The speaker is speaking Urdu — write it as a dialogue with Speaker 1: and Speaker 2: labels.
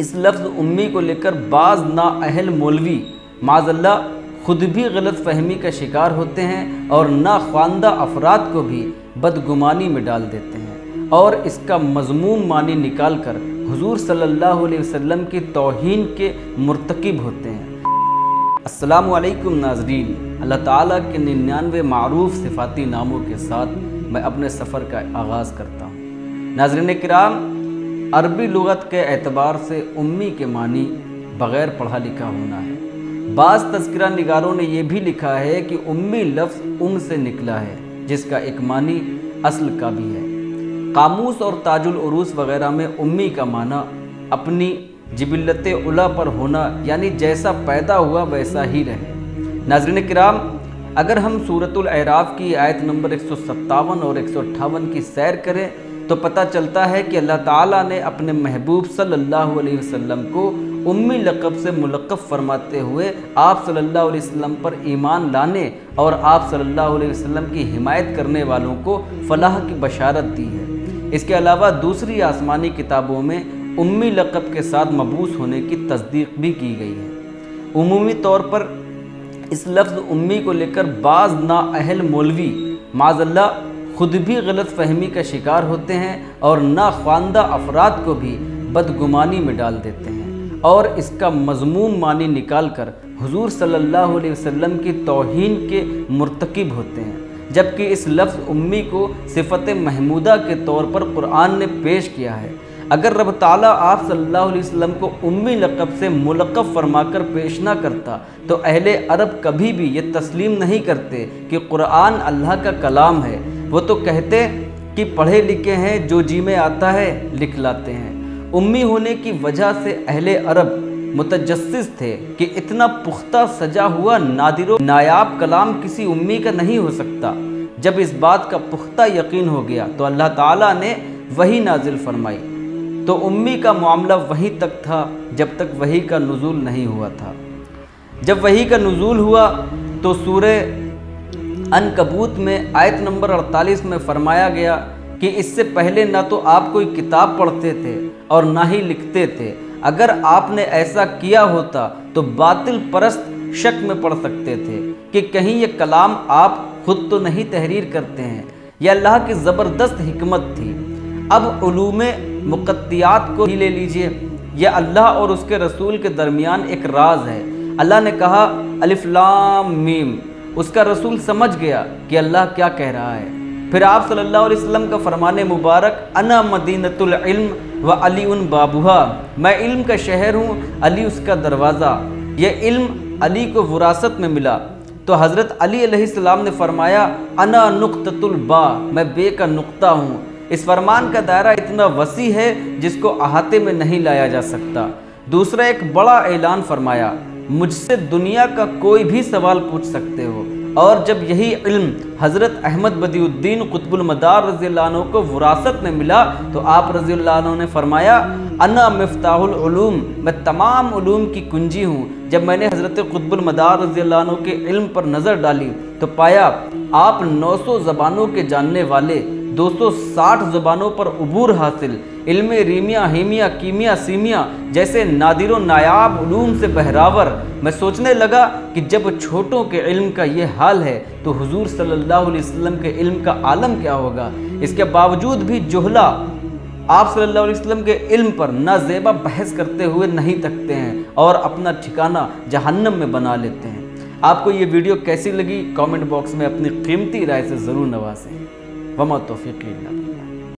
Speaker 1: اس لفظ امی کو لے کر بعض نااہل مولوی معاذاللہ خود بھی غلط فہمی کا شکار ہوتے ہیں اور ناخواندہ افراد کو بھی بدگمانی میں ڈال دیتے ہیں اور اس کا مذموم معنی نکال کر حضور صلی اللہ علیہ وسلم کی توہین کے مرتکب ہوتے ہیں۔ السلام علیکم ناظرین، اللہ تعالیٰ کے 99 معروف صفاتی ناموں کے ساتھ میں اپنے سفر کا آغاز کرتا ہوں۔ ناظرین کرام، عربی لغت کے اعتبار سے امی کے معنی بغیر پڑھا لکھا ہونا ہے۔ بعض تذکرہ نگاروں نے یہ بھی لکھا ہے کہ امی لفظ سے نکلا ہے، جس کا ایک معنی اصل کا بھی ہے۔ قاموس اور تاج العروس وغیرہ میں امی کا معنی اپنی جبلت اولیٰ پر ہونا، یعنی جیسا پیدا ہوا ویسا ہی رہے۔ ناظرین کرام، اگر ہم سورۃ الاعراف کی آیت نمبر 157 اور 158 کی سیر کریں تو پتہ چلتا ہے کہ اللہ تعالیٰ نے اپنے محبوب صلی اللہ علیہ وسلم کو امی لقب سے ملقب فرماتے ہوئے آپ صلی اللہ علیہ وسلم پر ایمان لانے اور آپ صلی اللہ علیہ وسلم کی حمایت کرنے والوں کو فلاح کی بشارت دی ہے۔ اس کے علاوہ دوسری آسمانی کتابوں میں امی لقب کے ساتھ مبعوث ہونے کی تصدیق بھی کی گئی ہے۔ عمومی طور پر اس لفظ امی کو لے کر بعض نااہل مولوی معاذاللہ خود بھی غلط فہمی کا شکار ہوتے ہیں اور ناخواندہ افراد کو بھی بدگمانی میں ڈال دیتے ہیں اور اس کا مذموم معنی نکال کر حضور صلی اللہ علیہ وسلم کی توہین کے مرتکب ہوتے ہیں، جبکہ اس لفظ امی کو صفت محمودہ کے طور پر قرآن نے پیش کیا ہے۔ اگر رب تعالیٰ آپ صلی اللہ علیہ وسلم کو امی لقب سے ملقب فرما کر پیش نہ کرتا تو اہل عرب کبھی بھی یہ تسلیم نہیں کرتے کہ قرآن اللہ کا کلام ہے۔ وہ تو کہتے کہ پڑھے لکھے ہیں، جو جی میں آتا ہے لکھ لاتے ہیں۔ امی ہونے کی وجہ سے اہل عرب متجسس تھے کہ اتنا پختہ سجا ہوا نادر و نایاب کلام کسی امی کا نہیں ہو سکتا۔ جب اس بات کا پختہ یقین ہو گیا تو اللہ تعالیٰ نے وحی نازل فرمائی، تو امی کا معاملہ وہیں تک تھا جب تک وحی کا نزول نہیں ہوا تھا۔ جب وحی کا نزول ہوا تو سورہ عنکبوت میں آیت نمبر 48 میں فرمایا گیا کہ اس سے پہلے نہ تو آپ کوئی کتاب پڑھتے تھے اور نہ ہی لکھتے تھے۔ اگر آپ نے ایسا کیا ہوتا تو باطل پرست شک میں پڑ سکتے تھے کہ کہیں یہ کلام آپ خود تو نہیں تحریر کرتے ہیں۔ یہ اللہ کی زبردست حکمت تھی۔ اب علوم مقطعات کو ہی لے لیجئے، یہ اللہ اور اس کے رسول کے درمیان ایک راز ہے۔ اللہ نے کہا الف لام میم، اس کا رسول سمجھ گیا کہ اللہ کیا کہہ رہا ہے۔ پھر آپ صلی اللہ علیہ وسلم کا فرمان مبارک انا مدینۃ العلم و علی بابھا، میں علم کا شہر ہوں، علی اس کا دروازہ۔ یہ علم علی کو وراثت میں ملا تو حضرت علی علیہ السلام نے فرمایا انا نقطۃ البا، میں بے کا نقطہ ہوں۔ اس فرمان کا دائرہ اتنا وسیع ہے جس کو احاطے میں نہیں لایا جا سکتا۔ دوسرا ایک بڑا اعلان فرمایا، مجھ سے دنیا کا کوئی بھی سوال پوچھ سکتے ہو۔ اور جب یہی علم حضرت احمد بدیع الدین قطب المدار رضی اللہ عنہ کو وراثت میں ملا تو آپ رضی اللہ عنہ نے فرمایا انا مفتاح العلوم، میں تمام علوم کی کنجی ہوں۔ جب میں نے حضرت قطب المدار رضی اللہ عنہ کے علم پر نظر ڈالی تو پایا آپ 900 زبانوں کے جاننے والے، 260 زبانوں پر عبور حاصل، علم ریمیا، ہیمیا، کیمیا، سیمیا جیسے نادر و نایاب علوم سے بہراور۔ میں سوچنے لگا کہ جب چھوٹوں کے علم کا یہ حال ہے تو حضور صلی اللہ علیہ وسلم کے علم کا عالم کیا ہوگا۔ اس کے باوجود بھی جہلا آپ صلی اللہ علیہ وسلم کے علم پر نازیبا بحث کرتے ہوئے نہیں تکتے ہیں اور اپنا ٹھکانہ جہنم میں بنا لیتے ہیں۔ آپ کو یہ ویڈیو کیسی لگی کامنٹ باکس میں اپنی قیمتی رائے سے ضرور نوازیں۔ وما توفیقی الا باللہ۔